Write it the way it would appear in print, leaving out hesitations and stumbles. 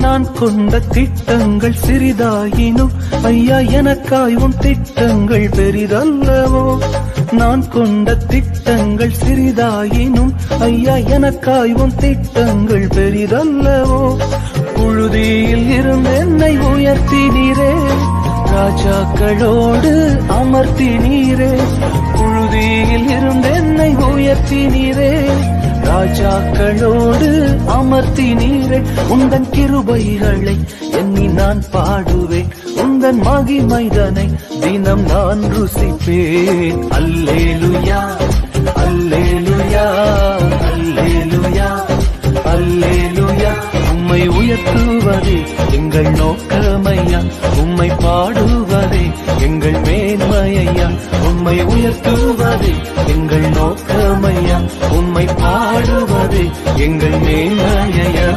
நான் கொண்ட திட்டங்கள் சிறிதாயினும் ஐயா எனக்காய் உன் திட்டங்கள் பெரிதல்லவோ. நான் கொண்ட திட்டங்கள் சிறிதாயினும் ஐயா எனக்காய் உன் திட்டங்கள் பெரிதல்லவோ. புழுதியில் இருந்து என்னை உயர்த்தினீரே, ராஜாக்களோடு அமர்த்தினீரே. புழுதியில் இருந்து என்னை உயர்த்தினீரே, ராஜாக்களோடு அமர்த்தினீரே. உந்தன் கிருபைகளை எண்ணி நான் பாடுவேன், உந்தன் மகிமைதனை தினம் நான் ருசிப்பேன். அல்லேலுயா அல்லேலுயா அல்லேலுயா அல்லேலுயா. உம்மை உயர்த்துவதே எங்கள் நோக்கமையா, உம்மை பாடுவதே எங்கள் மேன்மையா. உம்மை உயர்த்துவதே எங்கள் நோக்கமையா, உம்மை பாடுவதே எங்கள் மேன்மையா.